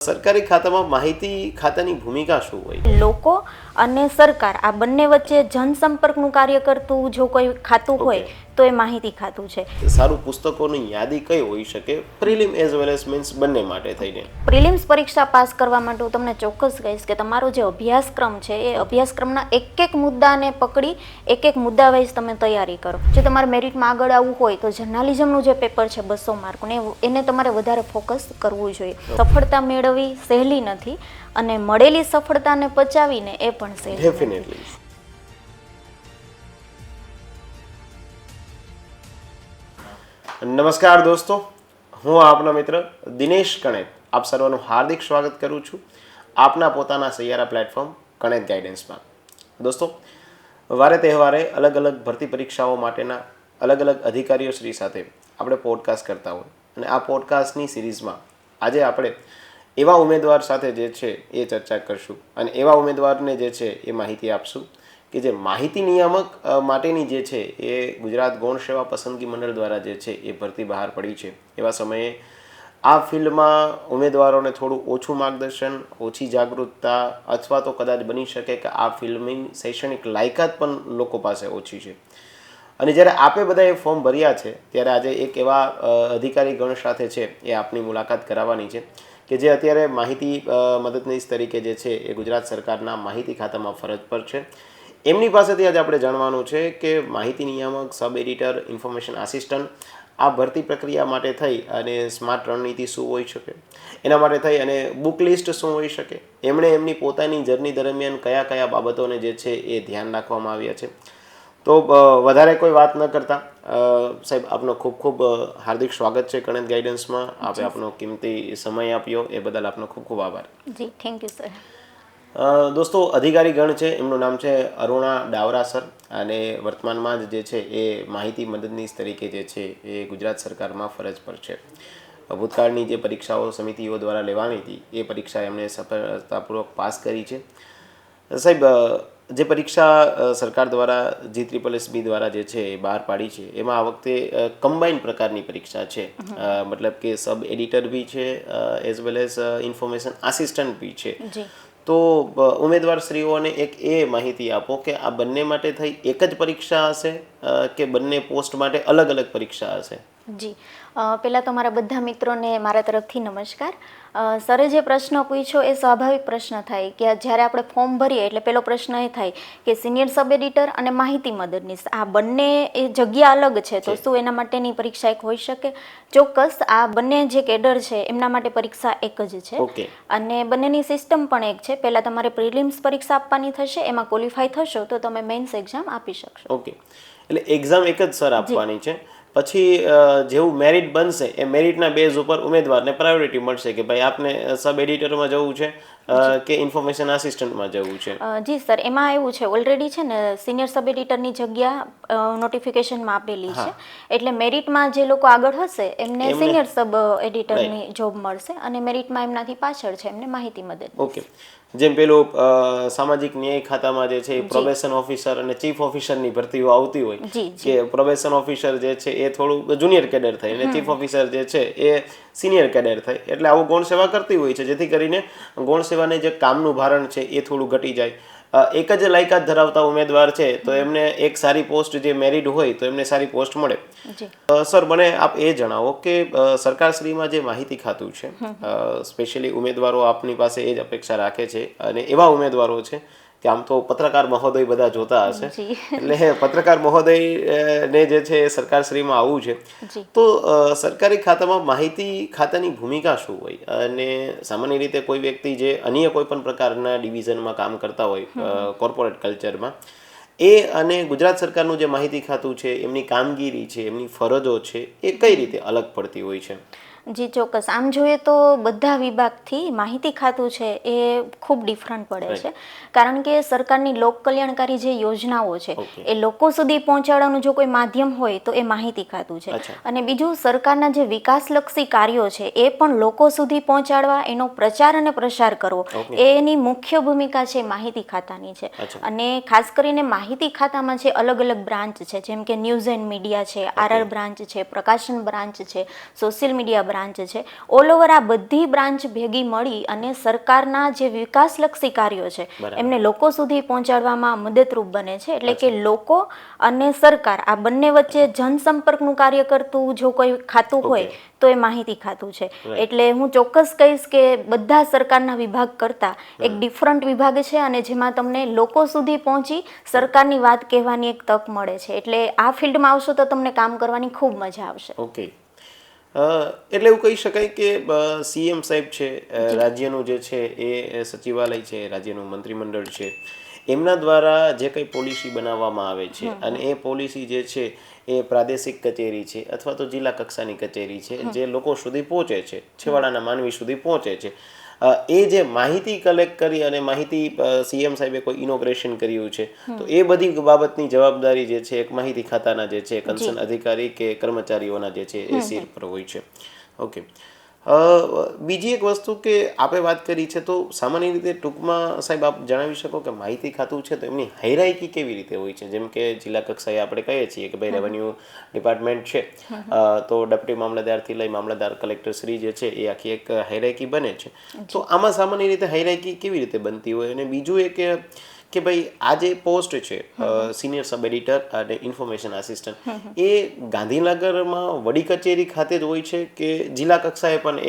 સરકારી ખાતામાં માહિતી ખાતાની ભૂમિકા શું હોય? લોકો અને સરકાર આ બંને વચ્ચે જનસંપર્કનું કાર્ય કરતું જો કોઈ ખાતું હોય તો એ માહિતી ખાતું છે. સારું પુસ્તકોની યાદી કઈ હોઈ શકે prelim as well as means બંને માટે થઈને? પ્રિલિમ્સ પરીક્ષા પાસ કરવા માટે હું તમને ચોક્કસ કહીશ કે તમારો જે અભ્યાસક્રમ છે એ અભ્યાસક્રમના એક મુદ્દાને પકડી એક મુદ્દા વાઇઝ તમે તૈયારી કરો. જો તમારે મેરિટમાં આગળ આવવું હોય તો જર્નાલિઝમનું જે પેપર છે 200 માર્કનું એને તમારે વધારે ફોકસ કરવું જોઈએ. સફળતા મેળવવી સહેલી નથી અને મળેલી સફળતાને પચાવીને એ પણ સહેલી ડેફિનેટલી. નમસ્કાર દોસ્તો, હું આપનો મિત્ર દિનેશ કણેત આપ સર્વનું હાર્દિક સ્વાગત કરું છું આપના પોતાના સૈયારા પ્લેટફોર્મ કણેત ગાઈડન્સમાં. દોસ્તો, વારે તહેવારે અલગ અલગ ભરતી પરીક્ષાઓ માટેના અલગ અલગ અધિકારીઓ શ્રી સાથે આપણે પોડકાસ્ટ કરતા હોય અને આ પોડકાસ્ટની સિરીઝમાં આજે આપણે એવા ઉમેદવાર સાથે જે છે એ ચર્ચા કરશું અને એવા ઉમેદવારને જે છે એ માહિતી આપશું કે જે માહિતી નિયામક માટેની જે છે એ ગુજરાત ગૌણ સેવા પસંદગી મંડળ દ્વારા જે છે એ ભરતી બહાર પડી છે. એવા સમયે આ ફિલ્ડમાં ઉમેદવારોને થોડું ઓછું માર્ગદર્શન, ઓછી જાગૃતતા અથવા તો કદાચ બની શકે કે આ ફિલ્મની શૈક્ષણિક લાયકાત પણ લોકો પાસે ઓછી છે. અને જ્યારે આપે બધાએ ફોર્મ ભર્યા છે ત્યારે આજે એક એવા અધિકારી ગણ સાથે છે એ આપની મુલાકાત કરાવવાની છે કે જે અત્યારે માહિતી મદદનીશ તરીકે જે છે એ ગુજરાત સરકારના માહિતી ખાતામાં ફરજ પર છે. એમની પાસેથી આજે આપણે જાણવાનું છે કે માહિતી નિયામક, સબ એડિટર, ઇન્ફોર્મેશન આસિસ્ટન્ટ આ ભરતી પ્રક્રિયા માટે થઈ અને સ્માર્ટ રણનીતિ શું હોઈ શકે, એના માટે થઈ અને બુક લિસ્ટ શું હોઈ શકે, એમણે એમની પોતાની જર્ની દરમિયાન કયા કયા બાબતોને જે છે એ ધ્યાન રાખવામાં આવ્યા છે. તો વધારે કોઈ વાત ન કરતા સાહેબ, આપનો ખૂબ ખૂબ હાર્દિક સ્વાગત છે કણેત ગાઈડન્સમાં. આપે આપનો કિંમતી સમય આપ્યો એ બદલ આપનો ખૂબ ખૂબ આભાર. જી, થેન્ક યુ સર. દોસ્તો, અધિકારી ગણ છે એમનું નામ છે અરુણા ડાવરા સર અને વર્તમાનમાં જ જે છે એ માહિતી મદદનીશ તરીકે જે છે એ ગુજરાત સરકારમાં ફરજ પર છે. ભૂતકાળની જે પરીક્ષાઓ સમિતિઓ દ્વારા લેવાની હતી એ પરીક્ષા એમણે સફળતાપૂર્વક પાસ કરી છે. સાહેબ, જે પરીક્ષા સરકાર દ્વારા G-SSSB દ્વારા જે છે એ બહાર પાડી છે એમાં આ વખતે કમ્બાઈન પ્રકારની પરીક્ષા છે. મતલબ કે સબ એડિટર બી છે as well as information assistant બી છે. તો ઉમેદવારશ્રીઓને એક એ માહિતી આપો કે આ બંને માટે થઈ એક જ પરીક્ષા હશે કે બંને પોસ્ટ માટે અલગ અલગ પરીક્ષા હશે? જી, પહેલાં તો મારા બધા મિત્રોને મારા તરફથી નમસ્કાર. સરે જે પ્રશ્ન પૂછ્યો એ સ્વાભાવિક પ્રશ્ન થાય કે જ્યારે આપણે ફોર્મ ભરીએ એટલે પહેલો પ્રશ્ન એ થાય કે સિનિયર સબ એડિટર અને માહિતી મદદનીશ આ બંને એ જગ્યા અલગ છે તો શું એના માટેની પરીક્ષા એક હોઈ શકે? ચોક્કસ, આ બંને જે કેડર છે એમના માટે પરીક્ષા એક જ છે અને બંનેની સિસ્ટમ પણ એક છે. પહેલાં તમારે પ્રિલિમ્સ પરીક્ષા આપવાની થશે, એમાં ક્વોલિફાય થશો તો તમે મેઇન્સ એક્ઝામ આપી શકશો. ઓકે, એટલે એક્ઝામ એક જ સર આપવાની છે. પછી જેવું મેરિટ બનશે એ મેરિટના બેઝ ઉપર ઉમેદવારને પ્રાયોરિટી મળશે કે ભાઈ આપને સબ એડિટરમાં જવું છે કે ઇન્ફોર્મેશન આસિસ્ટન્ટમાં જવું છે. જી સર, એમાં એવું છે ઓલરેડી છે ને સિનિયર સબ એડિટરની જગ્યા નોટિફિકેશનમાં આપેલી છે એટલે મેરિટમાં જે લોકો આગળ હશે એમને સિનિયર સબ એડિટરની જોબ મળશે અને મેરિટમાં એમનાથી પાછળ છે એમને માહિતી મદદ. ઓકે, જેમ પેલું સામાજિક ન્યાય ખાતામાં જે છે પ્રોબેશન ઓફિસર અને ચીફ ઓફિસરની ભરતીઓ આવતી હોય કે પ્રોબેશન ઓફિસર જે છે એ થોડું જુનિયર કેડર થાય અને ચીફ ઓફિસર જે છે એ સિનિયર કેડર થાય એટલે આવું ગૌણ સેવા કરતી હોય છે જેથી કરીને ગૌણ સેવાને જે કામનું ભારણ છે એ થોડું ઘટી જાય. એક જ લાયકાત ધરાવતા ઉમેદવાર છે તો એમને એક સારી પોસ્ટ જે મેરિટ હોય તો એમને સારી પોસ્ટ મળે. સર, મને આપ એ જણાવો કે સરકારશ્રીમાં જે માહિતી ખાતું છે સ્પેશિયલી ઉમેદવારો આપની પાસે એ જ અપેક્ષા રાખે છે અને એવા ઉમેદવારો છે કે આમ તો પત્રકાર મહોદય બધા જોતા હશે એટલે પત્રકાર મહોદયને જે છે એ સરકારશ્રીમાં આવવું છે તો સરકારી ખાતામાં માહિતી ખાતાની ભૂમિકા શું હોય અને સામાન્ય રીતે કોઈ વ્યક્તિ જે અન્ય કોઈ પણ પ્રકારના ડિવિઝનમાં કામ કરતા હોય કોર્પોરેટ કલ્ચરમાં એ અને ગુજરાત સરકારનું જે માહિતી ખાતું છે એમની કામગીરી છે, એમની ફરજો છે એ કઈ રીતે અલગ પડતી હોય છે? જી ચોક્કસ, આમ જોઈએ તો બધા વિભાગથી માહિતી ખાતું છે એ ખૂબ ડિફરન્ટ પડે છે કારણ કે સરકારની લોક કલ્યાણકારી જે યોજનાઓ છે એ લોકો સુધી પહોંચાડવાનું જો કોઈ માધ્યમ હોય તો એ માહિતી ખાતું છે અને બીજું સરકારના જે વિકાસલક્ષી કાર્યો છે એ પણ લોકો સુધી પહોંચાડવા, એનો પ્રચાર અને પ્રસાર કરવો એ એની મુખ્ય ભૂમિકા છે માહિતી ખાતાની છે. અને ખાસ કરીને માહિતી ખાતામાં છે અલગ અલગ બ્રાન્ચ છે જેમ કે ન્યૂઝ એન્ડ મીડિયા છે, RR બ્રાન્ચ છે, પ્રકાશન બ્રાન્ચ છે, સોશિયલ મીડિયા બ્રાન્ચ છે, ઓલ ઓવર આ બધી બ્રાન્ચ ભેગી મળી અને સરકારના જે વિકાસલક્ષી કાર્યો છે એમને લોકો સુધી પહોંચાડવામાં મદદરૂપ બને છે. એટલે કે લોકો અને સરકાર આ બંને વચ્ચે જનસંપર્કનું કાર્ય કરતું જો કોઈ ખાતું હોય તો એ માહિતી ખાતું છે. એટલે હું ચોક્કસ કહીશ કે બધા સરકારના વિભાગ કરતા એક ડિફરન્ટ વિભાગ છે અને જેમાં તમને લોકો સુધી પહોંચી સરકારની વાત કહેવાની એક તક મળે છે. એટલે આ ફિલ્ડમાં આવશો તો તમને કામ કરવાની ખૂબ મજા આવશે. ઓકે, એટલે એવું કહી શકાય કે સીએમ સાહેબ છે, રાજ્યનું જે છે એ સચિવાલય છે, રાજ્યનું મંત્રીમંડળ છે, એમના દ્વારા જે કંઈ પોલિસી બનાવવામાં આવે છે અને એ પોલિસી જે છે એ પ્રાદેશિક કચેરી છે અથવા તો જિલ્લા કક્ષાની કચેરી છે જે લોકો સુધી પહોંચે છે, છેવાડાના માનવી સુધી પહોંચે છે. એ જે માહિતી કલેક્ટ કરી અને માહિતી સીએમ સાહેબે કોઈ ઇનોગ્રેશન કર્યું છે તો એ બધી બાબતની જવાબદારી જે છે એક માહિતી ખાતાના જે છે કન્સર્ન અધિકારી કે કર્મચારીઓના જે છે એ સિર પર હોય છે. ઓકે, બીજી એક વસ્તુ કે આપણે વાત કરી છે તો સામાન્ય રીતે ટૂંકમાં સાહેબ આપ જણાવી શકો કે માહિતી ખાતું છે તો એમની હાયરાર્કી કેવી રીતે હોય છે? જેમ કે જિલ્લા કક્ષાએ આપણે કહીએ છીએ કે ભાઈ રેવન્યુ ડિપાર્ટમેન્ટ છે તો ડેપ્યુટી મામલતદારથી લઈ મામલતદાર કલેક્ટર શ્રી જે છે એ આખી એક હાયરાર્કી બને છે. તો આમાં સામાન્ય રીતે હાયરાર્કી કેવી રીતે બનતી હોય? અને બીજું એ કે ભાઈ આ જે પોસ્ટ છે સિનિયર સબ એડિટર અને ઇન્ફોર્મેશન આસિસ્ટન્ટ એ ગાંધીનગરમાં વડી કચેરી ખાતે જ હોય છે કે જિલ્લા કક્ષાએ પણ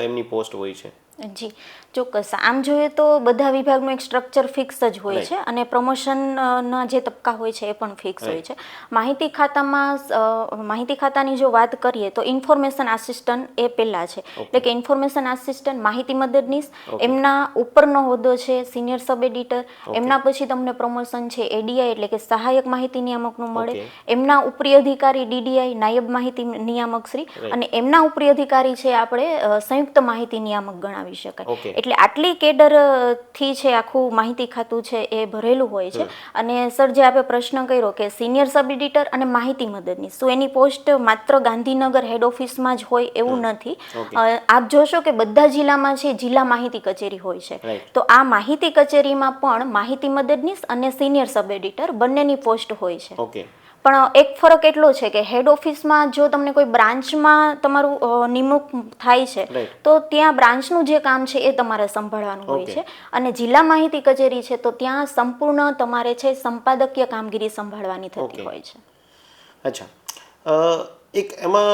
એમની પોસ્ટ હોય છે? જી ચોક્કસ. આમ જોઈએ તો બધા વિભાગનું એક સ્ટ્રક્ચર ફિક્સ જ હોય છે અને પ્રમોશનના જે તબક્કા હોય છે એ પણ ફિક્સ હોય છે. માહિતી ખાતાની જો વાત કરીએ તો ઇન્ફોર્મેશન આસિસ્ટન્ટ એ પહેલાં છે. એટલે કે ઇન્ફોર્મેશન આસિસ્ટન્ટ, માહિતી મદદનીશ, એમના ઉપરનો હોદ્દો છે સિનિયર સબ એડિટર, એમના પછી તમને પ્રમોશન છે એડીઆઈ એટલે કે સહાયક માહિતી નિયામકનું મળે, એમના ઉપરી અધિકારી ડીડીઆઈ નાયબ માહિતી નિયામક શ્રી અને એમના ઉપરી અધિકારી છે આપણે સંયુક્ત માહિતી નિયામક ગણાવી શકાય. એટલે આટલી કેડર થી છે આખું માહિતી ખાતું છે એ ભરેલું હોય છે. અને સર જે આપણે પ્રશ્ન કર્યો કે સિનિયર સબ એડિટર અને માહિતી મદદનીશ, તો એની પોસ્ટ માત્ર ગાંધીનગર હેડ ઓફિસમાં જ હોય એવું નથી. આપ જોશો કે બધા જિલ્લામાં છે જિલ્લા માહિતી કચેરી હોય છે. તો આ માહિતી કચેરીમાં પણ માહિતી મદદનીશ અને સિનિયર સબ એડિટર બંનેની પોસ્ટ હોય છે. પણ એક ફરક એટલો છે કે હેડ ઓફિસમાં જો તમને કોઈ બ્રાન્ચમાં તમારું નિમણૂક થાય છે તો ત્યાં બ્રાન્ચનું જે કામ છે એ તમારે સંભાળવાનું હોય છે અને જિલ્લા માહિતી કચેરી છે તો ત્યાં સંપૂર્ણ તમારે છે સંપાદકીય કામગીરી સંભાળવાની થતી હોય છે. અચ્છા, એક એમાં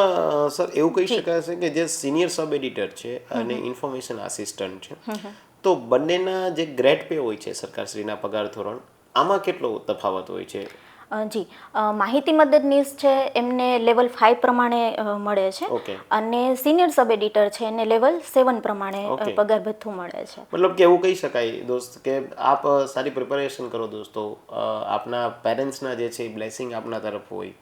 સર એવું કહી શકાય છે કે જે સિનિયર સબ એડિટર છે અને ઇન્ફોર્મેશન આસિસ્ટન્ટ છે તો બંનેના જે ગ્રેડ પે હોય છે સરકારશ્રીના પગાર ધોરણ, આમાં કેટલો તફાવત હોય છે? જી, માહિતી મદદનીશ છે એમને લેવલ 5 પ્રમાણે મળે છે અને સિનિયર સબ એડિટર છે એને લેવલ 7 પ્રમાણે પગાર ભથ્થું મળે છે. મતલબ કે એવું કહી શકાય દોસ્ત કે આપ સારી પ્રિપેરેશન કરો દોસ્તો, આપના પેરેન્ટ્સના જે છે બ્લેસિંગ આપના તરફ હોય,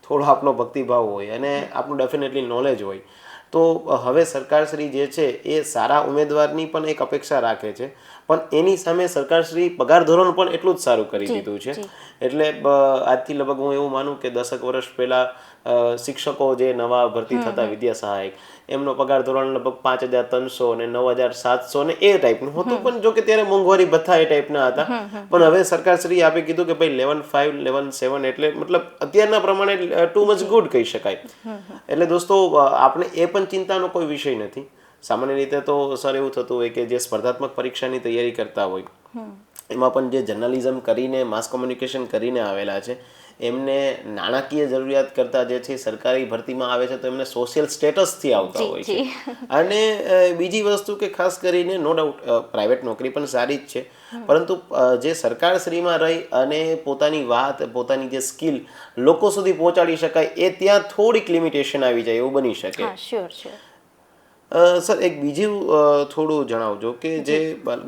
થોડો આપનો ભક્તિભાવ હોય અને આપનું ડેફિનેટલી નોલેજ હોય તો હવે સરકારશ્રી જે છે એ સારા ઉમેદવારની પણ એક અપેક્ષા રાખે છે પણ એની સામે સરકારશ્રી પગાર ધોરણ પણ એટલું જ સારું કરી દીધું છે. એટલે આજથી લગભગ હું એવું માનું કે 10 વર્ષ પહેલાં શિક્ષકો જે નવા ભરતી થતા વિદ્યા સહાયક એમનો પગાર ધોરણ લગભગ 5,300 ને 9,700 ને એ ટાઈપનું હતું. પણ જો કે ત્યારે મોંઘવારી ભથ્થા એ ટાઈપના હતા. પણ હવે સરકારશ્રી આપે કીધું કે ભાઈ 11.5 11.7 એટલે મતલબ અત્યારના પ્રમાણે ટુ મચ ગુડ કહી શકાય. એટલે દોસ્તો આપણે એ પણ ચિંતાનો કોઈ વિષય નથી. સામાન્ય રીતે તો સર એવું થતું હોય કે જે સ્પર્ધાત્મક પરીક્ષાની તૈયારી કરતા હોય એમાં પણ જે જર્નલિઝમ કરીને માસ કોમ્યુનિકેશન કરીને આવેલા છે એમને નાણાકીય જરૂરિયાત કરતાં જે છે સરકારી ભરતીમાં આવે છે તો એમને સોશિયલ સ્ટેટસથી આવતા હોય છે. અને બીજી વસ્તુ કે ખાસ કરીને નો ડાઉટ પ્રાઇવેટ નોકરી પણ સારી જ છે પરંતુ જે સરકારશ્રીમાં રહી અને પોતાની વાત, પોતાની જે સ્કિલ લોકો સુધી પહોંચાડી શકાય એ ત્યાં થોડીક લિમિટેશન આવી જાય એવું બની શકે. સર એક બીજું થોડું જણાવજો કે જે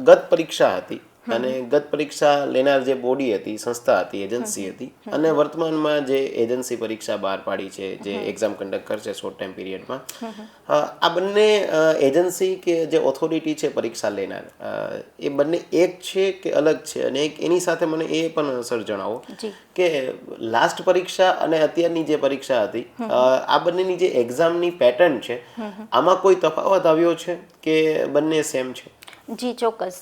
ગત પરીક્ષા હતી અને ગત પરીક્ષા લેનાર જે બોડી હતી, સંસ્થા હતી, એજન્સી હતી અને વર્તમાનમાં જે એજન્સી પરીક્ષા બહાર પાડી છે જે એક્ઝામ કન્ડક્ટ કરશે શોર્ટ ટાઈમ પીરિયડમાં, આ બંને એજન્સી કે જે ઓથોરિટી છે પરીક્ષા લેનાર એ બંને એક છે કે અલગ છે? અને એક એની સાથે મને એ પણ સર જણાવો કે લાસ્ટ પરીક્ષા અને અત્યારની જે પરીક્ષા હતી આ બંનેની જે એક્ઝામની પેટર્ન છે આમાં કોઈ તફાવત આવ્યો છે કે બંને સેમ છે? જી ચોક્કસ.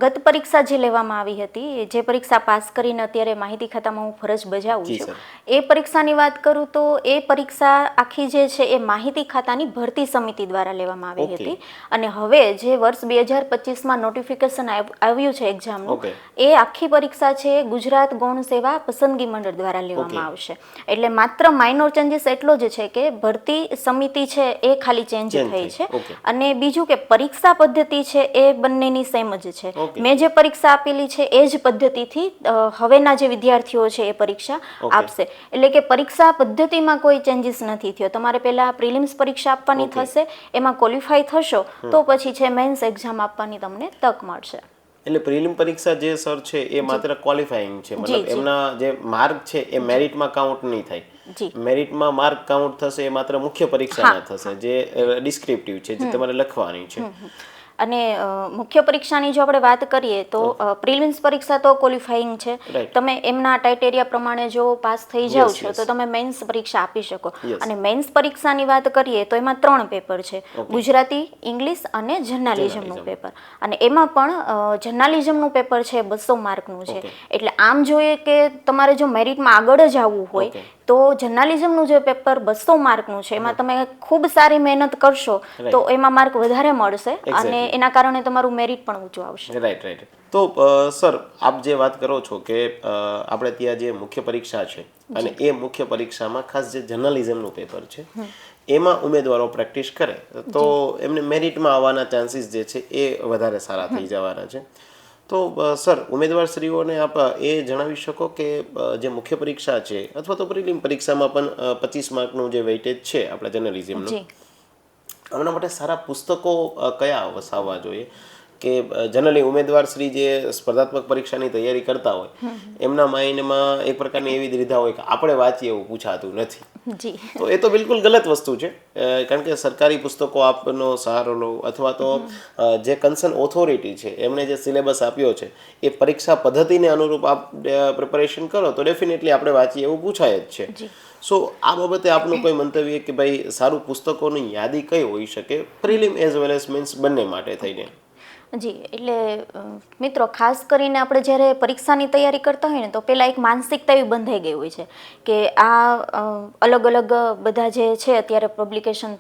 ગત પરીક્ષા જે લેવામાં આવી હતી, જે પરીક્ષા પાસ કરીને અત્યારે માહિતી ખાતામાં હું ફરજ બજાવું જી છું, સર. એ પરીક્ષાની વાત કરું તો એ પરીક્ષા આખી જે છે એ માહિતી ખાતાની ભરતી સમિતિ દ્વારા લેવામાં આવી ઓકે. હતી. અને હવે જે વર્ષ 2025માં નોટિફિકેશન આવ્યું છે એક્ઝામનું, ઓકે. એ આખી પરીક્ષા છે એ ગુજરાત ગૌણ સેવા પસંદગી મંડળ દ્વારા લેવામાં ઓકે. આવશે. એટલે માત્ર માઇનોર ચેન્જીસ એટલો જ છે કે ભરતી સમિતિ છે એ ખાલી ચેન્જ Change થઈ થઈ. છે. ઓકે. અને બીજું કે પરીક્ષા પદ્ધતિ છે એ બંનેની સેમ જ છે. ઓકે. મેં જે પરીક્ષા આપેલી છે એ જ પદ્ધતિથી હવેના જે વિદ્યાર્થીઓ છે એ પરીક્ષા ઓકે. આપશે. એટલે કે પરીક્ષા પદ્ધતિમાં કોઈ ચેન્જીસ નથી થયો. તમારે પહેલા પ્રિલિમ્સ પરીક્ષા આપવાની ઓકે. થશે, એમાં ક્વોલિફાય થશો તો પછી છે મેન્સ એક્ઝામ આપવાની તમને તક મળશે. એટલે પ્રિલિમ પરીક્ષા જે સર છે એ માત્ર ક્વોલિફાઈંગ છે, મતલબ જી. એમના જે માર્ક છે એ મેરિટમાં કાઉન્ટ નહીં થાય. જી. મેરિટમાં માર્ક કાઉન્ટ થશે એ માત્ર મુખ્ય પરીક્ષાના થશે, જે ડિસ્ક્રિપ્ટિવ છે, જે તમારે લખવાની છે. અને મુખ્ય પરીક્ષાની જો આપણે વાત કરીએ તો પ્રિલિમ્સ પરીક્ષા તો ક્વોલિફાઈંગ છે. Right. તમે એમના ક્રાઇટેરિયા પ્રમાણે જો પાસ થઈ જાઓ Yes, છો yes. તો તમે મેન્સ પરીક્ષા આપી શકો. Yes. અને મેન્સ પરીક્ષાની વાત કરીએ તો એમાં 3 પેપર છે, ગુજરાતી, ઇંગ્લિશ અને જર્નાલિઝમનું Journalism. પેપર. અને એમાં પણ જર્નાલિઝમનું પેપર છે 200 માર્કનું છે. Okay. એટલે આમ જોઈએ કે તમારે જો મેરિટમાં આગળ જ આવવું હોય Okay. તો જર્નાલિઝમનું જે પેપર 200 માર્કનું છે એમાં તમે ખૂબ સારી મહેનત કરશો તો એમાં માર્ક વધારે મળશે. અને એના કારણે તમારું મેરિટ પણ ઊંચું આવશે. Right right. તો સર, આપ જે વાત કરો છો કે આપણે ત્યાં જે મુખ્ય પરીક્ષા છે અને એ મુખ્ય પરીક્ષામાં ખાસ જે જર્નલિઝમનું પેપર છે એમાં ઉમેદવારો પ્રેક્ટિસ કરે તો એમને મેરિટમાં આવવાના ચાન્સીસ જે છે એ વધારે સારા થઈ જવાના છે. તો સર, ઉમેદવારશ્રીઓને આપ એ જણાવી શકો કે જે મુખ્ય પરીક્ષા છે અથવા તો પ્રિલિમ પરીક્ષામાં પણ 25 માર્કનું જે વેઇટેજ છે આપણા જર્નલિઝમનું, જી. આમના માટે સારા પુસ્તકો કયા વસાવવા જોઈએ કે જનરલી ઉમેદવારશ્રી જે સ્પર્ધાત્મક પરીક્ષાની તૈયારી કરતા હોય એમના માઇન્ડમાં એક પ્રકારની એવી દ્વિધા હોય કે આપણે વાંચીએ એવું પૂછાતું નથી. જી. તો એ તો બિલકુલ ગલત વસ્તુ છે, કારણ કે સરકારી પુસ્તકો આપનો સહારો લો અથવા તો જે કન્સર્ન ઓથોરિટી છે એમણે જે સિલેબસ આપ્યો છે એ પરીક્ષા પદ્ધતિને અનુરૂપ આપ પ્રિપરેશન કરો તો ડેફિનેટલી આપણે વાંચીએ એવું પૂછાય જ છે. જી. સો આ બાબતે આપનું કોઈ મંતવ્ય કે ભાઈ સારું પુસ્તકોની યાદી કઈ હોઈ શકે prelim as well as means બંને માટે થઈને? જી. એટલે મિત્રો, ખાસ કરીને આપણે જ્યારે પરીક્ષાની તૈયારી કરતા હોય ને તો પહેલાં એક માનસિકતા એવી બંધાઈ ગઈ હોય છે કે આ અલગ અલગ બધા જે છે અત્યારે પબ્લિકેશન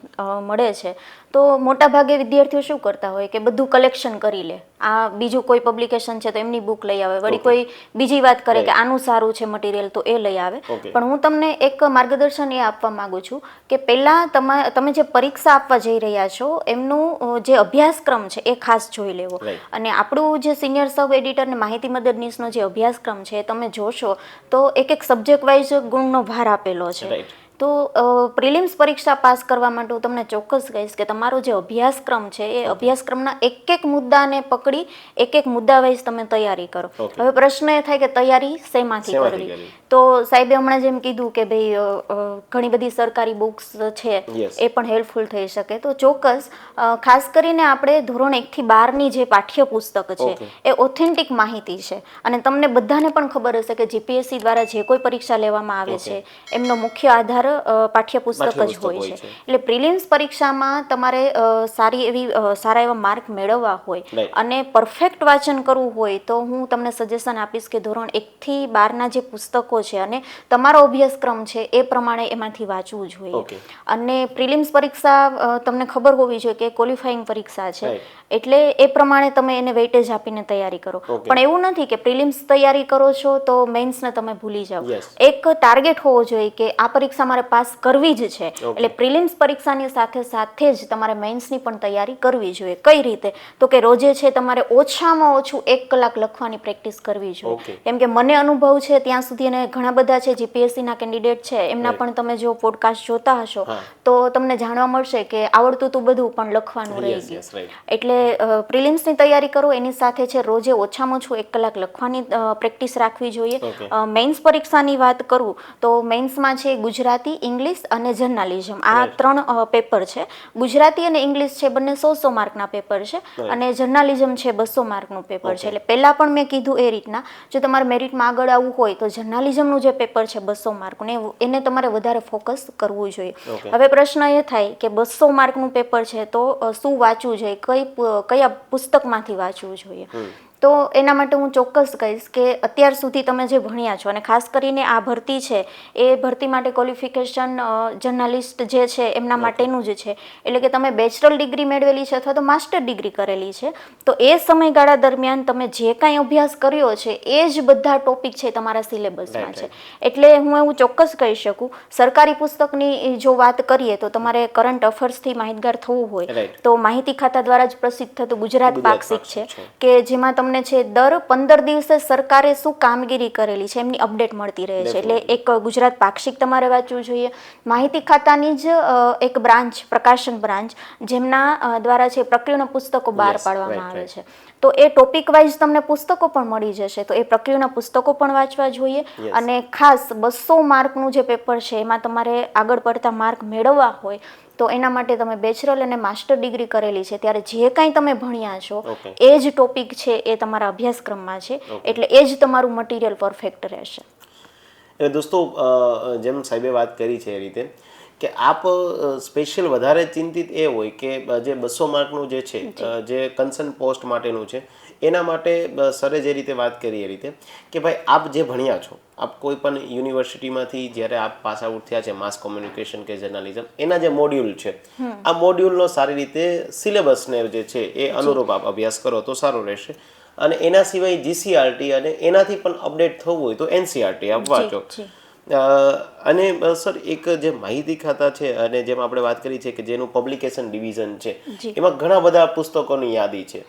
મળે છે તો મોટાભાગે વિદ્યાર્થીઓ શું કરતા હોય કે બધું કલેક્શન કરી લે. આ બીજું કોઈ પબ્લિકેશન છે તો એમની બુક લઈ આવે, વળી કોઈ બીજી વાત કરે કે આનું સારું છે મટીરિયલ તો એ લઈ આવે. પણ હું તમને એક માર્ગદર્શન એ આપવા માંગુ છું કે પહેલાં તમે જે પરીક્ષા આપવા જઈ રહ્યા છો એમનું જે અભ્યાસક્રમ છે એ ખાસ જોઈ લેવો. અને આપણું જે સિનિયર સબ એડિટર ને માહિતી મદદનીશનો જે અભ્યાસક્રમ છે તમે જોશો તો એક સબ્જેક્ટ વાઇઝ ગુણનો ભાર આપેલો છે. તો પ્રિલિમ્સ પરીક્ષા પાસ કરવા માટે હું તમને ચોક્કસ કહીશ કે તમારો જે અભ્યાસક્રમ છે એ અભ્યાસક્રમના એક મુદ્દાને પકડી એક મુદ્દા વાઇઝ તમે તૈયારી કરો. હવે પ્રશ્ન એ થાય કે તૈયારી શેમાંથી કરવી? તો સાહેબે હમણાં જેમ કીધું કે ભાઈ ઘણી બધી સરકારી બુક્સ છે એ પણ હેલ્પફુલ થઈ શકે. તો ચોક્કસ ખાસ કરીને આપણે ધોરણ 1 થી 12ની જે પાઠ્યપુસ્તક છે એ ઓથેન્ટિક માહિતી છે. અને તમને બધાને પણ ખબર હશે કે જીપીએસસી દ્વારા જે કોઈ પરીક્ષા લેવામાં આવે છે એમનો મુખ્ય આધાર પાઠ્યપુસ્તક જ હોય છે. એટલે પ્રિલિમ્સ પરીક્ષામાં તમારે સારા એવા માર્ક મેળવવા હોય અને પરફેક્ટ વાંચન કરવું હોય તો હું તમને સજેશન આપીશ કે ધોરણ 1 થી 12ના જે પુસ્તકો છે અને તમારો અભ્યાસક્રમ છે એ પ્રમાણે એમાંથી વાંચવું જોઈએ. અને પ્રિલિમ્સ પરીક્ષા તમને ખબર હોવી જોઈએ કે ક્વોલિફાઈંગ પરીક્ષા છે એટલે એ પ્રમાણે તમે એને વેઇટેજ આપીને તૈયારી કરો. પણ એવું નથી કે પ્રિલિમ્સ તૈયારી કરો છો તો મેઇન્સને તમે ભૂલી જાઓ. એક ટાર્ગેટ હોવો જોઈએ કે આ પરીક્ષા મારે પાસ કરવી જ છે. એટલે પ્રિલિમ્સ પરીક્ષાની સાથે સાથે જ તમારે મેઇન્સની પણ તૈયારી કરવી જોઈએ. કઈ રીતે? તો કે રોજે છે તમારે ઓછામાં ઓછું 1 કલાક લખવાની પ્રેક્ટિસ કરવી જોઈએ. કેમ કે મને અનુભવ છે ત્યાં સુધી, અને ઘણા બધા છે જીપીએસસીના કેન્ડિડેટ છે એમના પણ તમે જો પોડકાસ્ટ જોતા હશો તો તમને જાણવા મળશે કે આવડતું તો બધું પણ લખવાનું રહી ગયું. એટલે પ્રિલિમ્સની તૈયારી કરો એની સાથે છે રોજે ઓછામાં ઓછું 1 કલાક લખવાની પ્રેક્ટિસ રાખવી જોઈએ. મેઇન્સ પરીક્ષાની વાત કરું તો મેઇન્સમાં છે ગુજરાતી ગુજરાતી, ઇંગ્લિશ અને જર્નાલિઝમ આ 3 પેપર છે. ગુજરાતી અને ઇંગ્લિશ છે બંને 100 માર્કના પેપર છે અને જર્નાલિઝમ છે 200 માર્કનું પેપર છે. એટલે પહેલા પણ મેં કીધું એ રીતના જો તમારે મેરિટમાં આગળ આવવું હોય તો જર્નાલિઝમનું જે પેપર છે 200 માર્કનું એને તમારે વધારે ફોકસ કરવું જોઈએ. હવે પ્રશ્ન એ થાય કે 200 માર્કનું પેપર છે તો શું વાંચવું જોઈએ, કયા પુસ્તકમાંથી વાંચવું જોઈએ. તો એના માટે હું ચોક્કસ કહીશ કે અત્યાર સુધી તમે જે ભણ્યા છો અને ખાસ કરીને આ ભરતી છે એ ભરતી માટે ક્વોલિફિકેશન જર્નાલિસ્ટ જે છે એમના માટેનું જ છે. એટલે કે તમે બેચલર ડિગ્રી મેળવેલી છે અથવા તો માસ્ટર ડિગ્રી કરેલી છે તો એ સમયગાળા દરમિયાન તમે જે કાંઈ અભ્યાસ કર્યો છે એ જ બધા ટોપિક છે તમારા સિલેબસમાં છે. એટલે હું એવું ચોક્કસ કહી શકું, સરકારી પુસ્તકની જો વાત કરીએ તો તમારે કરંટ અફેર્સથી માહિતગાર થવું હોય તો માહિતી ખાતા દ્વારા જ પ્રસિદ્ધ થતું ગુજરાત પાક્ષિક છે કે જેમાં તમને છે દર 15 દિવસે સરકારે શું કામગીરી કરેલી છે એમની અપડેટ મળતી રહે છે. એટલે એક ગુજરાત પાક્ષિક તમારે વાંચવું જોઈએ. માહિતી ખાતાની જ એક બ્રાન્ચ, પ્રકાશન બ્રાન્ચ, જેમના દ્વારા છે પ્રક્રિયાના પુસ્તકો બહાર પાડવામાં આવે છે. તો એ ટોપિક વાઇઝ તમને પુસ્તકો પણ મળી જશે તો એ પ્રક્રિયાના પુસ્તકો પણ વાંચવા જોઈએ. અને ખાસ 200 માર્કનું જે પેપર છે એમાં તમારે આગળ પડતા માર્ક મેળવવા હોય તો એના માટે તમે બેચલર અને માસ્ટર ડિગ્રી કરેલી છે ત્યારે જે કાંઈ તમે ભણ્યા છો એ જ ટોપિક છે એ તમારા અભ્યાસક્રમમાં છે. એટલે એ જ તમારું મટીરિયલ પરફેક્ટ રહેશે. એટલે દોસ્તો જેમ સાહેબે વાત કરી છે એ રીતે કે આપ સ્પેશિયલ વધારે ચિંતિત એ હોય કે જે 200 માર્કનું જે છે જે કન્સર્ન પોસ્ટ માટેનું છે એના માટે સરે જે રીતે વાત કરી એ રીતે કે ભાઈ આપ જે ભણ્યા છો, આપ કોઈ પણ યુનિવર્સિટીમાંથી જ્યારે આપ પાસ આઉટ થયા છે માસ કોમ્યુનિકેશન કે જર્નાલિઝમ એના જે મોડ્યુલ છે આ મોડ્યુલનો સારી રીતે સિલેબસને જે છે એ અનુરૂપ આપ અભ્યાસ કરો તો સારું રહેશે. અને એના સિવાય જીસીઆરટી અને એનાથી પણ અપડેટ થવું હોય તો એનસીઆરટી આપ વાંચો. અને સર એક જે માહિતી ખાતા છે અને જેમ આપણે વાત કરી છે કે જેનું પબ્લિકેશન ડિવિઝન છે એમાં ઘણા બધા પુસ્તકોની યાદી છે.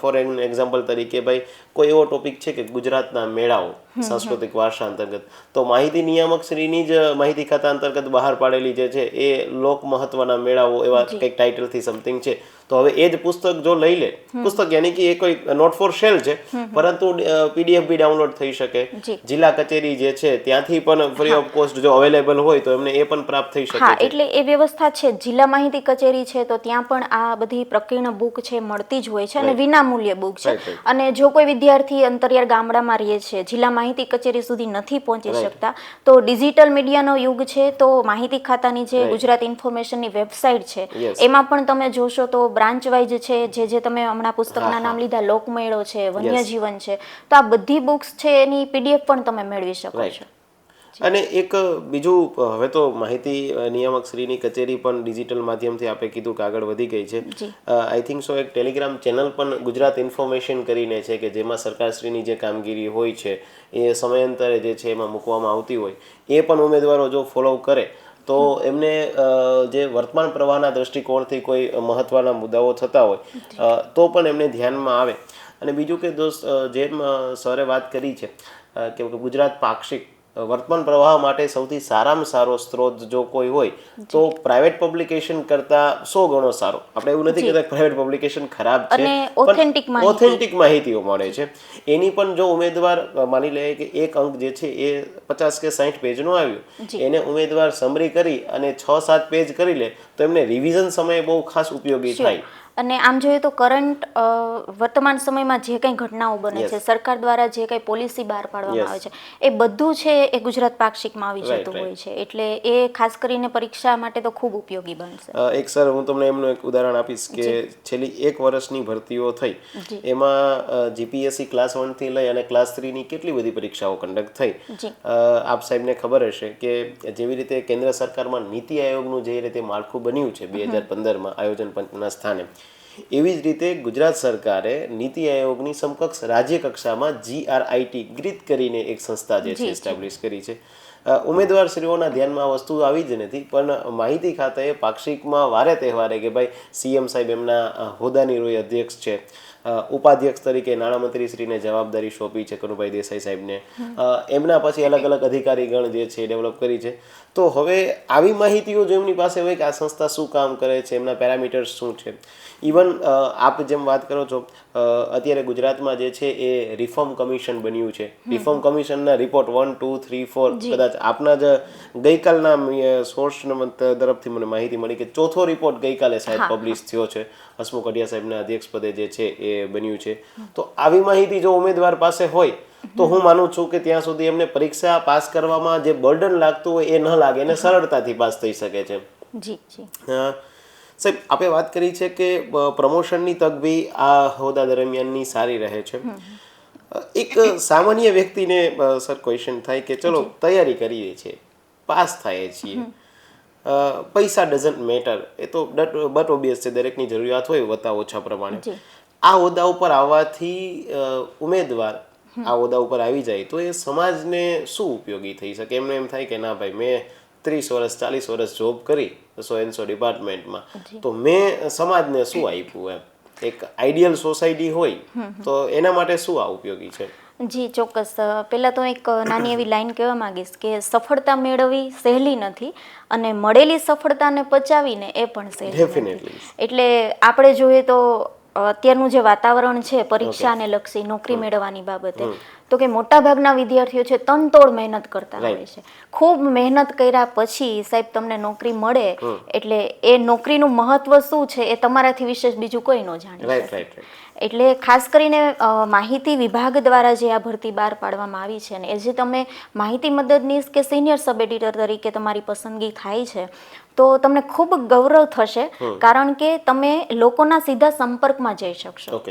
ફોર એક્ઝામ્પલ તરીકે ભાઈ કોઈ એવો ટોપિક છે કે ગુજરાતના મેળાઓ સાંસ્કૃતિક વારસા અંતર્ગત તો માહિતી નિયામક શ્રીની જ માહિતી ખાતા અંતર્ગત બહાર પાડેલી જે છે એ લોક મહત્વના મેળાઓ એવા કંઈક ટાઇટલથી સમથિંગ છે. તો હવે એ જ પુસ્તક જો લઈ લે, પુસ્તક યાની કે એ કોઈ નોટ ફોર સેલ છે પરંતુ પીડીએફ બી ડાઉનલોડ થઈ શકે. જિલ્લા કચેરી જે છે ત્યાંથી પણ ફ્રી ઓફ કોસ્ટ જો અવેલેબલ હોય તો એમને એ પણ પ્રાપ્ત થઈ શકે છે. એટલે એ વ્યવસ્થા છે. જિલ્લા માહિતી કચેરી છે તો ત્યાં પણ આ બધી પ્રક્રિયાના બુક છે મળતી જ હોય છે અને વિનામૂલ્યે બુક છે. અને જો કોઈ વિદ્યાર્થી અંતરિયાળ ગામડામાં રહે છે, જિલ્લા માહિતી કચેરી સુધી નથી પહોંચી શકતા તો ડિજિટલ મીડિયાનો યુગ છે તો માહિતી ખાતાની જે ગુજરાત ઇન્ફોર્મેશનની વેબસાઇટ છે એમાં પણ તમે જોશો તો બ્રાન્ચ વાઇઝ છે જે તમે હમણાં પુસ્તકના નામ લીધા, લોકમેળો છે, વન્યજીવન છે, તો આ બધી બુક્સ છે એની પીડીએફ પણ તમે મેળવી શકો છો. અને એક બીજું હવે તો માહિતી નિયામક શ્રીની કચેરી પણ ડિજિટલ માધ્યમથી આપણે કીધું કે આગળ વધી ગઈ છે. આઈ થિંક સો એક ટેલિગ્રામ ચેનલ પણ ગુજરાત ઇન્ફોર્મેશન કરીને છે કે જેમાં સરકારશ્રીની જે કામગીરી હોય છે એ સમયાંતરે જે છે એમાં મૂકવામાં આવતી હોય એ પણ ઉમેદવારો જો ફોલો કરે તો એમને જે વર્તમાન પ્રવાહના દૃષ્ટિકોણથી કોઈ મહત્વના મુદ્દાઓ થતા હોય તો પણ એમને ધ્યાનમાં આવે. અને બીજું કે દોસ્ત જેમ સરે વાત કરી છે કે ગુજરાત પાક્ષિક વર્તમાન પ્રવાહ માટે સૌથી સારામાં સારો સ્ત્રોત જો કોઈ હોય તો પ્રાઇવેટ પબ્લિકેશન કરતા 100 ગણો સારો. આપણે એવું નથી કહેતા પ્રાઇવેટ પબ્લિકેશન ખરાબ છે, પણ ઓથેન્ટિક માહિતીઓ મળે છે. એની પણ જો ઉમેદવાર માની લે કે એક અંક જે છે એ 50 કે 60 પેજનું આવ્યું એને ઉમેદવાર સમરી કરી અને 6-7 પેજ કરી લે તો એમને રિવિઝન સમયે બહુ ખાસ ઉપયોગી થાય. અને આમ જોઈએ તો કરંટ વર્તમાન સમયમાં જે કંઈ ઘટનાઓ બને છે, સરકાર દ્વારા જે કંઈ પોલિસી બહાર પાડવામાં આવે છે એ બધું છે એ ગુજરાત પાક્ષિકમાં આવી જતું હોય છે. એટલે એ ખાસ કરીને પરીક્ષા માટે તો ખૂબ ઉપયોગી બનશે. એક સર હું તમને એમનું એક ઉદાહરણ આપીશ કે છેલ્લી 1 વર્ષની ભરતીઓ થઈ એમાં જીપીએસસી ક્લાસ 1 થી લઈ અને ક્લાસ 3 ની કેટલી બધી પરીક્ષાઓ કન્ડક્ટ થઈ. આપ સાહેબને ખબર હશે કે જેવી રીતે કેન્દ્ર સરકારમાં નીતિ આયોગનું જે રીતે માળખું બન્યું છે 2015માં આયોજન પંચના સ્થાને, એવી જ રીતે ગુજરાત સરકારે નીતિ આયોગની સમકક્ષ રાજ્ય કક્ષામાં GRIT ગ્રીત કરીને એક સંસ્થા જે છે એસ્ટાબ્લિશ કરી છે. ઉમેદવારશ્રીઓના ધ્યાનમાં આ વસ્તુ આવી જ નથી પણ માહિતી ખાતાએ પાક્ષિકમાં વારે તહેવારે કે ભાઈ સીએમ સાહેબ એમના હોદ્દાની રોય અધ્યક્ષ છે ઉપાધ્યક્ષ તરીકે નાણામંત્રી શ્રીને જવાબદારી સોંપી છે કનુભાઈ દેસાઈ સાહેબને. એમના પછી અલગ અલગ અધિકારીગણ જે છે ડેવલપ કરી છે. તો હવે આવી માહિતીઓ જો એમની પાસે હોય કે આ સંસ્થા શું કામ કરે છે, એમના પેરામીટર્સ શું છે, ઇવન આપ જેમ વાત કરો છો અત્યારે ગુજરાતમાં જે છે એ રિફોર્મ કમિશન બન્યું છે. રિફોર્મ કમિશનના રિપોર્ટ 1, 2, 3, 4 કદાચ આપના જ ગઈકાલના સોર્સ તરફથી મને માહિતી મળી કે ચોથો રિપોર્ટ ગઈકાલે સાહેબ પબ્લિશ થયો છે. હસમુખ અઢિયા સાહેબના અધ્યક્ષ પદે જે છે એ બન્યું છે. તો આવી માહિતી જો ઉમેદવાર પાસે હોય તો હું માનું છું કે ત્યાં સુધી એમને પરીક્ષા પાસ કરવામાં જે બર્ડન લાગતું હોય એ ન લાગે, એને સરળતાથી પાસ થઈ શકે છે. જી જી સાહેબ, આપણે વાત કરી છે કે પ્રમોશનની તક બી આ હોદ્દા દરમિયાનની સારી રહે છે. એક સામાન્ય વ્યક્તિને સર ક્વેશ્ચન થાય કે ચલો તૈયારી કરીએ છીએ, પાસ થઈએ છીએ, પૈસા ડઝન્ટ મેટર, એ તો બટ ઓબ્વિયસ છે, દરેકની જરૂરિયાત હોય વત્તા ઓછા પ્રમાણે. આ હોદ્દા ઉપર આવવાથી ઉમેદવાર આ હોદ્દા ઉપર આવી જાય તો એ સમાજને શું ઉપયોગી થઈ શકે? એમને એમ થાય કે ના ભાઈ, મેં 30 વર્ષ 40 વર્ષ જોબ કરી 100 ડિપાર્ટમેન્ટમાં, તો મેં સમાજને શું આપ્યું? એમ એક આઈડિયલ સોસાયટી હોય તો એના માટે શું આ ઉપયોગી છે? જી ચોક્કસ. પહેલાં તો એક નાની એવી લાઈન કહેવા માંગીશ કે સફળતા મેળવવી સહેલી નથી અને મળેલી સફળતાને પચાવીને એ પણ સહેલી નથી. એટલે આપણે જોઈએ તો અત્યારનું જે વાતાવરણ છે પરીક્ષાને લક્ષી નોકરી મેળવવાની બાબતે, તો કે મોટાભાગના વિદ્યાર્થીઓ છે તનતોડ મહેનત કરતા હોય છે. ખૂબ મહેનત કર્યા પછી સાહેબ તમને નોકરી મળે એટલે એ નોકરીનું મહત્વ શું છે એ તમારાથી વિશેષ બીજું કોઈ ન જાણે. એટલે ખાસ કરીને માહિતી વિભાગ દ્વારા જે આ ભરતી બહાર પાડવામાં આવી છે ને એ જે તમે માહિતી મદદનીશ કે સિનિયર સબ એડિટર તરીકે તમારી પસંદગી થાય છે તો તમને ખૂબ ગૌરવ થશે, કારણ કે તમે લોકોના સીધા સંપર્કમાં જઈ શકશો.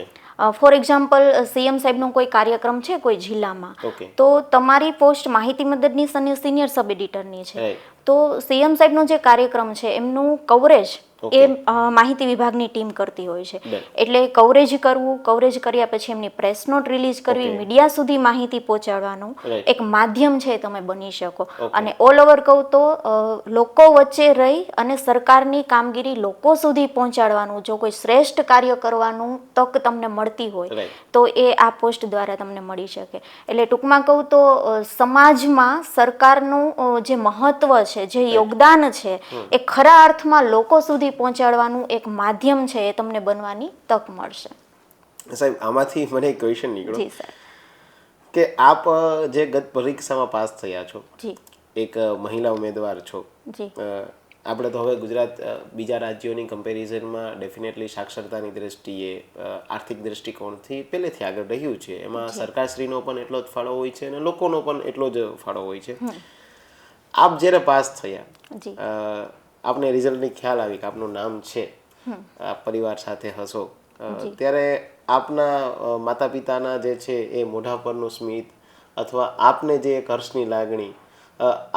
ફોર એક્ઝામ્પલ, સીએમ સાહેબનો કોઈ કાર્યક્રમ છે કોઈ જિલ્લામાં, તો તમારી પોસ્ટ માહિતી મદદનીશ અને સિનિયર સબ એડિટરની છે, તો સીએમ સાહેબનો જે કાર્યક્રમ છે એમનું કવરેજ એ માહિતી વિભાગની ટીમ કરતી હોય છે. એટલે કવરેજ કરવું, કવરેજ કર્યા પછી એમની પ્રેસ નોટ રિલીઝ કરવી, મીડિયા સુધી માહિતી પહોંચાડવાનું એક માધ્યમ છે તમે બની શકો. અને ઓલ ઓવર કહું તો લોકો વચ્ચે રહી અને સરકારની કામગીરી લોકો સુધી પહોંચાડવાનું જો કોઈ શ્રેષ્ઠ કાર્ય કરવાનું તક તમને મળતી હોય તો એ આ પોસ્ટ દ્વારા તમને મળી શકે. એટલે ટૂંકમાં કહું તો સમાજમાં સરકારનું જે મહત્વ છે, જે યોગદાન છે એ ખરા અર્થમાં લોકો સુધી પહોંચાડવાનું એક માધ્યમ છે એ તમને બનવાની તક મળશે. સાહેબ, આમાંથી મને એક ક્વેશ્ચન નીકળ્યો કે આપ જે ગત પરીક્ષામાં પાસ થયા છો, એક મહિલા ઉમેદવાર છો, આપણે તો હવે ગુજરાત બીજા રાજ્યોની કમ્પેરિઝનમાં ડેફિનેટલી સાક્ષરતાની દ્રષ્ટિએ, આર્થિક દ્રષ્ટિકોણથી પહેલેથી આગળ રહ્યું છે. એમાં સરકારશ્રીનો પણ એટલો જ ફાળો હોય છે અને લોકોનો પણ એટલો જ ફાળો હોય છે. આપ જ્યારે પાસ થયા, આપને રિઝલ્ટની ખ્યાલ આવી કે આપનું નામ છે, આપ પરિવાર સાથે હશો, ત્યારે આપના માતા પિતાના જે છે એ મોઢા પરનું સ્મિત અથવા આપને જે એક હર્ષની લાગણી,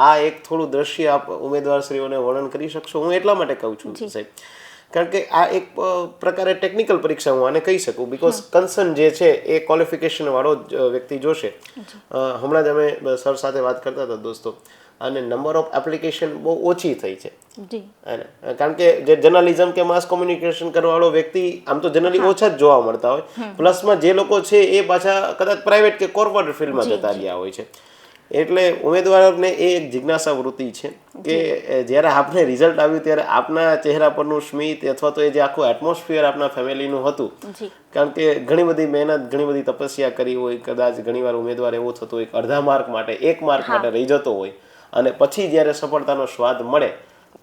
આ એક થોડું દ્રશ્ય આપ ઉમેદવારશ્રીઓને વર્ણન કરી શકશો? હું એટલા માટે કહું છું સાહેબ, કારણ કે આ એક પ્રકારે ટેકનિકલ પરીક્ષા હું આને કહી શકું, બીકોઝ કન્સર્ન જે છે એ ક્વોલિફિકેશન વાળો જ વ્યક્તિ જોશે. હમણાં જ અમે સર સાથે વાત કરતા હતા દોસ્તો, અને નંબર ઓફ એપ્લિકેશન બહુ ઓછી થઈ છે. કારણ કે જે જર્નલિઝમ કે માસ કોમ્યુનિકેશન કરવાવાળો વ્યક્તિ આમ તો જનરલી ઓછા જ જોવા મળતા હોય. પ્લસમાં જે લોકો છે એ પાછા કદાચ પ્રાઇવેટ કે કોર્પોરેટ ફિલ્ડમાં જતા રહ્યા હોય છે. એટલે ઉમેદવારને એ એક જિજ્ઞાસા વૃત્તિ છે કે જ્યારે આપને રિઝલ્ટ આવ્યું ત્યારે આપના ચહેરા પરનું સ્મિત અથવા તો એ જે આખું એટમોસ્ફિયર આપના ફેમિલીનું હતું, કારણ કે ઘણી બધી મહેનત, ઘણી બધી તપસ્યા કરી હોય, કદાચ ઘણીવાર ઉમેદવાર એવું થતું હોય અડધા માર્ક માટે, 1 માર્ક માટે રહી જતો હોય, અને પછી જ્યારે સફળતાનો સ્વાદ મળે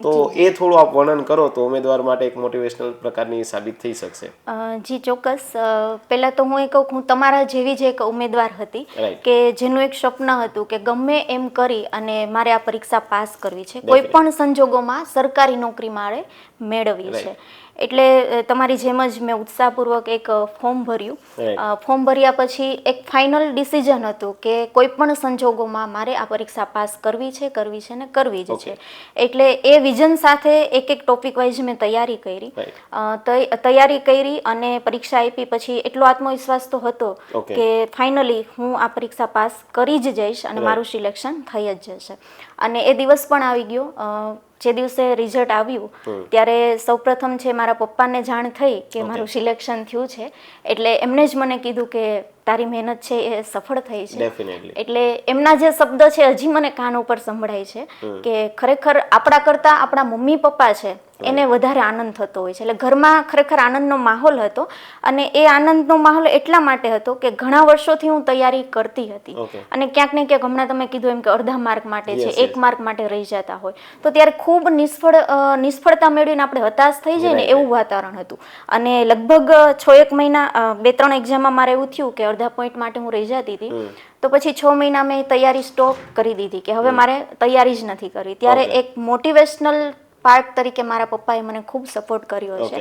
તો એ થોડું આપ વર્ણન કરો તો ઉમેદવાર માટે એક મોટિવેશનલ પ્રકારની સાબિત થઈ શકશે. જી ચોક્કસ. પહેલાં તો હું એ કહું, હું તમારા જેવી જ એક ઉમેદવાર હતી કે જેનું એક સ્વપ્ન હતું કે ગમે એમ કરી અને મારે આ પરીક્ષા પાસ કરવી છે, કોઈ પણ સંજોગોમાં સરકારી નોકરી મારે મેળવવી છે. એટલે તમારી જેમ જ મેં ઉત્સાહપૂર્વક એક ફોર્મ ભર્યું. ફોર્મ ભર્યા પછી એક ફાઇનલ ડિસિઝન હતું કે કોઈ પણ સંજોગોમાં મારે આ પરીક્ષા પાસ કરવી છે ને કરવી જ છે. એટલે એ વિઝન સાથે એક ટોપિક વાઇઝ મેં તૈયારી કરી અને પરીક્ષા આપી. પછી એટલો આત્મવિશ્વાસ તો હતો કે ફાઇનલી હું આ પરીક્ષા પાસ કરી જ જઈશ અને મારું સિલેક્શન થઈ જ જશે. અને એ દિવસ પણ આવી ગયો. જે દિવસે રિઝલ્ટ આવ્યું ત્યારે સૌપ્રથમ છે મારા પપ્પાને જાણ થઈ કે મારું સિલેક્શન થયું છે, એટલે એમણે જ મને કીધું કે તારી મહેનત છે એ સફળ થઈ છે. ડેફિનેટલી. એટલે એમના જે શબ્દ છે હજી મને કાન ઉપર સંભળાય છે કે ખરેખર આપણા કરતા આપણા મમ્મી પપ્પા છે એને વધારે આનંદ થતો હોય છે. એટલે ઘરમાં ખરેખર આનંદનો માહોલ હતો, અને એ આનંદનો માહોલ એટલા માટે હતો કે ઘણા વર્ષોથી હું તૈયારી કરતી હતી, અને ક્યાંક ને ક્યાંક હમણાં તમે કીધું એમ કે અડધા માર્ક માટે છે, 1 માર્ક માટે રહી જતા હોય, તો ત્યારે ખૂબ નિષ્ફળતા મેળવીને આપણે હતાશ થઈ જાય ને એવું વાતાવરણ હતું. અને લગભગ 6-1 મહિના 2-3 એક્ઝામમાં મારે એવું થયું કે અડધા પોઈન્ટ માટે હું રહી જતી હતી, તો પછી 6 મહિના મેં તૈયારી સ્ટોપ કરી દીધી કે હવે મારે તૈયારી જ નથી કરવી. ત્યારે એક મોટિવેશનલ પાર્ટ તરીકે મારા પપ્પાએ મને ખૂબ સપોર્ટ કર્યો છે.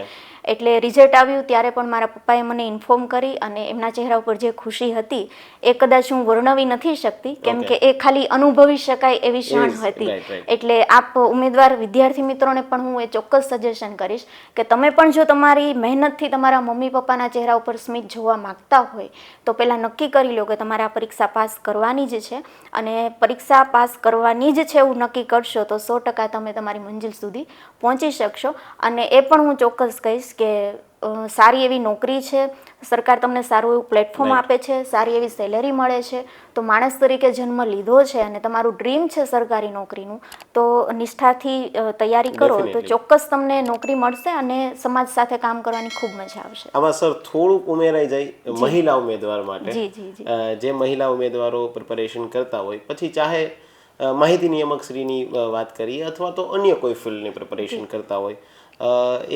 એટલે રિઝલ્ટ આવ્યું ત્યારે પણ મારા પપ્પાએ મને ઇન્ફોર્મ કરી, અને એમના ચહેરા ઉપર જે ખુશી હતી એ કદાચ હું વર્ણવી નથી શકતી, કેમ કે એ ખાલી અનુભવી શકાય એવી ક્ષણ હતી. એટલે આપ ઉમેદવાર વિદ્યાર્થી મિત્રોને પણ હું એ ચોક્કસ સજેશન કરીશ કે તમે પણ જો તમારી મહેનતથી તમારા મમ્મી પપ્પાના ચહેરા ઉપર સ્મિત જોવા માંગતા હોય તો પહેલાં નક્કી કરી લો કે તમારે આ પરીક્ષા પાસ કરવાની જ છે, અને પરીક્ષા પાસ કરવાની જ છે એવું નક્કી કરશો તો 100% તમે તમારી મંજિલ સુધી પહોંચી શકશો. અને એ પણ હું ચોક્કસ કહીશ કે સારી એવી નોકરી છે, સરકાર તમને સારું એવું પ્લેટફોર્મ આપે છે, સારી એવી સેલેરી મળે છે, તો માણસ તરીકે જન્મ લીધો છે અને તમારું ડ્રીમ છે સરકારી નોકરીનું, તો નિષ્ઠાથી તૈયારી કરો તો ચોક્કસ તમને નોકરી મળશે અને સમાજ સાથે કામ કરવાની ખૂબ મજા આવશે. આમાં સર થોડુંક ઉમેરાઈ જાય મહિલા ઉમેદવાર માટે. જી જી જી. જે મહિલા ઉમેદવારો પ્રિપેરેશન કરતા હોય, પછી ચાહે માહિતી નિયામક શ્રીની વાત કરીએ અથવા તો અન્ય કોઈ ફિલ્ડની પ્રિપેરેશન કરતા હોય,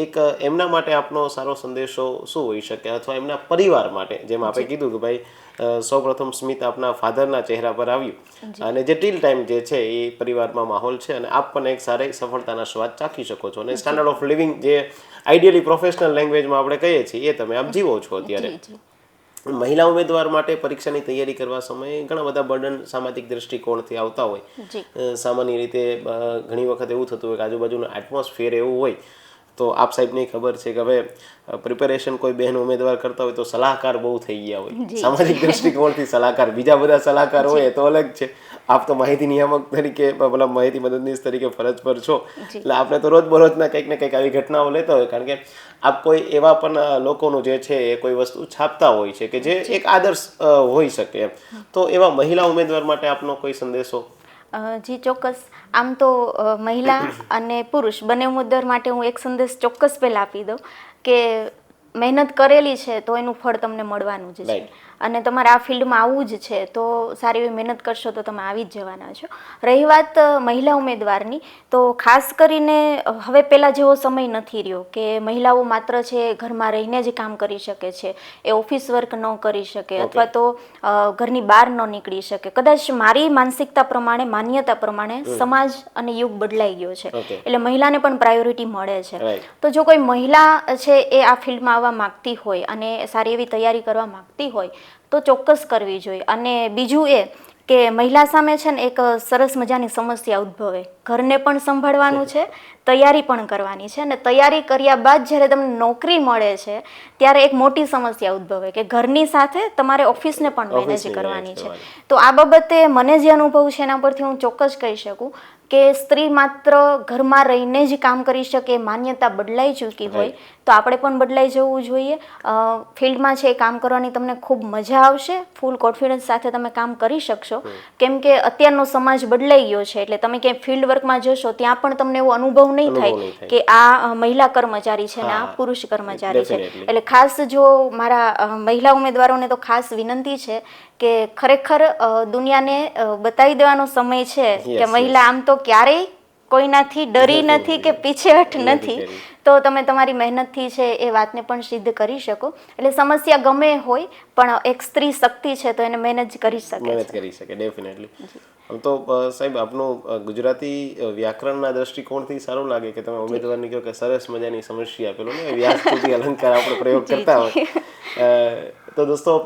એક એમના માટે આપનો સારો સંદેશો શું હોઈ શકે, અથવા એમના પરિવાર માટે? જેમ આપણે કીધું કે ભાઈ સૌપ્રથમ સ્મિત આપના ફાધરના ચહેરા પર આવ્યું, અને જે ટીલ ટાઈમ જે છે એ પરિવારમાં માહોલ છે, અને આપ પણ એક સારી સફળતાના સ્વાદ ચાખી શકો છો, અને સ્ટાન્ડર્ડ ઓફ લિવિંગ જે આઈડિયલી પ્રોફેશનલ લેંગ્વેજમાં આપણે કહીએ છીએ એ તમે આપ જીવો છો અત્યારે. મહિલા ઉમેદવાર માટે પરીક્ષાની તૈયારી કરવા સમયે ઘણા બધા બર્ડન સામાજિક દ્રષ્ટિકોણથી આવતા હોય. સામાન્ય રીતે ઘણી વખત એવું થતું હોય કે આજુબાજુનું એટમોસ્ફિયર એવું હોય, તો આપ સાહેબને ખબર છે કે હવે પ્રિપેરેશન કોઈ બહેન ઉમેદવાર કરતા હોય તો સલાહકાર બહુ થઈ ગયા હોય, સામાજિક દ્રષ્ટિકોણથી સલાહકાર, બીજા બધા સલાહકાર હોય તો અલગ છે. આપ તો માહિતી નિયામક તરીકે, મતલબ માહિતી મદદનીશ તરીકે ફરજ પર છો, એટલે આપણે તો રોજબરોજના કંઈક ને કંઈક આવી ઘટનાઓ લેતા હોય, કારણ કે આપ કોઈ એવા પણ લોકોનું જે છે એ કોઈ વસ્તુ છાપતા હોય છે કે જે એક આદર્શ હોઈ શકે એમ. તો એવા મહિલા ઉમેદવાર માટે આપનો કોઈ સંદેશો? જી ચોક્કસ. આમ તો મહિલા અને પુરુષ બંને ઉમેદવાર માટે હું એક સંદેશ ચોક્કસ પહેલાં આપી દઉં કે મહેનત કરેલી છે તો એનું ફળ તમને મળવાનું જ છે, અને તમારે આ ફિલ્ડમાં આવવું જ છે તો સારી એવી મહેનત કરશો તો તમે આવી જ જવાના છો. રહી વાત મહિલા ઉમેદવારની, તો ખાસ કરીને હવે પહેલાં જેવો સમય નથી રહ્યો કે મહિલાઓ માત્ર છે ઘરમાં રહીને જ કામ કરી શકે છે, એ ઓફિસ વર્ક ન કરી શકે અથવા તો ઘરની બહાર ન નીકળી શકે. કદાચ મારી માનસિકતા પ્રમાણે, માન્યતા પ્રમાણે સમાજ અને યુગ બદલાઈ ગયો છે, એટલે મહિલાને પણ પ્રાયોરિટી મળે છે. તો જો કોઈ મહિલા છે એ આ ફિલ્ડમાં આવવા માગતી હોય અને સારી એવી તૈયારી કરવા માગતી હોય તો ચોક્કસ કરવી જોઈએ. અને બીજું એ કે મહિલા સામે છે ને એક સરસ મજાની સમસ્યા ઉદ્ભવે, ઘરને પણ સંભાળવાનું છે, તૈયારી પણ કરવાની છે, અને તૈયારી કર્યા બાદ જ્યારે તમને નોકરી મળે છે ત્યારે એક મોટી સમસ્યા ઉદ્ભવે કે ઘરની સાથે તમારે ઓફિસને પણ મેનેજ કરવાની છે. તો આ બાબતે મને જે અનુભવ છે એના પરથી હું ચોક્કસ કહી શકું કે સ્ત્રી માત્ર ઘરમાં રહીને જ કામ કરી શકે, માન્યતા બદલાઈ ચૂકી હોય તો આપણે પણ બદલાઈ જવું જોઈએ. ફિલ્ડમાં છે એ કામ કરવાની તમને ખૂબ મજા આવશે, ફૂલ કોન્ફિડન્સ સાથે તમે કામ કરી શકશો, કેમ કે અત્યારનો સમાજ બદલાઈ ગયો છે. એટલે તમે ક્યાંય ફિલ્ડ વર્કમાં જશો ત્યાં પણ તમને એવો અનુભવ નહીં થાય કે આ મહિલા કર્મચારી છે ને આ પુરુષ કર્મચારી છે. એટલે ખાસ જો મારા મહિલા ઉમેદવારોને તો ખાસ વિનંતી છે કે ખરેખર દુનિયાને બતાવી દેવાનો સમય છે કે મહિલા આમ તો ક્યારેય કોઈનાથી ડરી નથી કે પીછેહઠ નથી, તો તમે તમારી મહેનતથી છે એ વાતને પણ સિદ્ધ કરી શકો. એટલે સમસ્યા ગમે હોય પણ એક સ્ત્રી શક્તિ છે તો એને મેનેજ કરી શકે. ડેફિનેટલી. આમ તો સાહેબ આપનું ગુજરાતી વ્યાકરણના દ્રષ્ટિકોણથી સારું લાગે કે તમે ઉમેદવારની કહો કે સરસ મજાની સમસ્યા, પેલો ને વ્યાસસ્તુતિ અલંકાર આપણે પ્રયોગ કરતા હોય. તો દોસ્તો,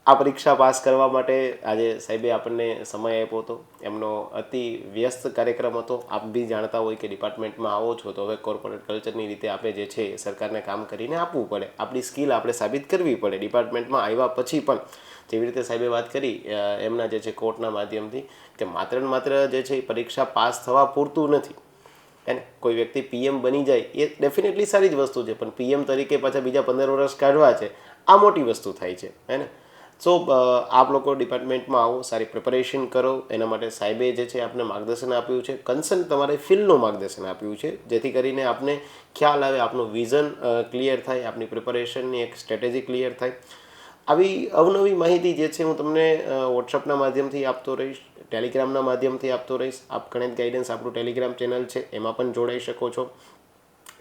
આ પરીક્ષા પાસ કરવા માટે આજે સાહેબે આપણને સમય આપ્યો હતો, એમનો અતિ વ્યસ્ત કાર્યક્રમ હતો. આપ બી જાણતા હોય કે ડિપાર્ટમેન્ટમાં આવો છો તો હવે કોર્પોરેટ કલ્ચરની રીતે આપણે જે છે સરકારને કામ કરીને આપવું પડે, આપણી સ્કિલ આપણે સાબિત કરવી પડે ડિપાર્ટમેન્ટમાં આવ્યા પછી પણ. જેવી રીતે સાહેબે વાત કરી એમના જે છે કોર્ટના માધ્યમથી કે માત્ર ને માત્ર જે છે પરીક્ષા પાસ થવા પૂરતું નથી, હે ને કોઈ વ્યક્તિ પીએમ બની જાય એ ડેફિનેટલી સારી જ વસ્તુ છે, પણ પીએમ તરીકે પાછા બીજા 15 વર્ષ કાઢવા છે, આ મોટી વસ્તુ થાય છે, હે ને. સો આપ લોકો ડિપાર્ટમેન્ટમાં આવો, સારી પ્રિપરેશન કરો. એના માટે સાહેબે જે છે આપને માર્ગદર્શન આપ્યું છે, કન્સર્ન તમારે ફિલ્ડનું માર્ગદર્શન આપ્યું છે, જેથી કરીને આપને ખ્યાલ આવે, આપનું વિઝન ક્લિયર થાય, આપની પ્રિપરેશનની એક સ્ટ્રેટેજી ક્લિયર થાય. આવી અવનવી માહિતી જે છે હું તમને વોટ્સઅપના માધ્યમથી આપતો રહીશ, ટેલિગ્રામના માધ્યમથી આપતો રહીશ. આપ ગણિત ગાઈડન્સ આપણું ટેલિગ્રામ ચેનલ છે એમાં પણ જોડાઈ શકો છો.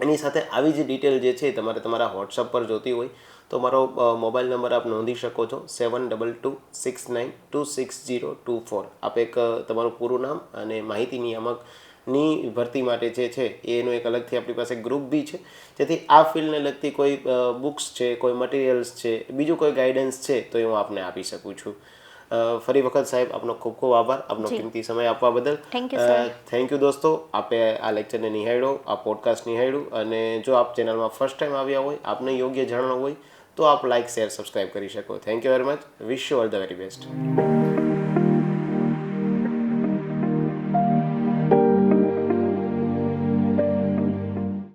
એની સાથે આવી જ ડિટેલ જે છે તમારે તમારા વોટ્સઅપ પર જોતી હોય તો મારો મોબાઈલ નંબર આપ નોંધી શકો છો, 7226926024. આપ એક તમારું પૂરું નામ અને માહિતી નિયામકની ભરતી માટે જે છે એનું એક અલગથી આપણી પાસે ગ્રુપ બી છે, જેથી આ ફિલ્ડને લગતી કોઈ બુક્સ છે, કોઈ મટીરિયલ્સ છે, બીજું કોઈ ગાઈડન્સ છે તો એ હું આપને આપી શકું છું. ફરી વખત સાહેબ આપનો ખૂબ ખૂબ આભાર, આપનો કિંમતી સમય આપવા બદલ. Thank you sir. Thank you દોસ્તો. આપે આ લેક્ચરને નિહાળ્યો, આ પોડકાસ્ટ નિહાળ્યું, અને જો આપ ચેનલમાં ફર્સ્ટ ટાઈમ આવ્યા હોય, આપને યોગ્ય જાણવું હોય તો આપ લાઇક, શેર, સબસ્ક્રાઇબ કરી શકો. Thank you very much. Wish you all the very best.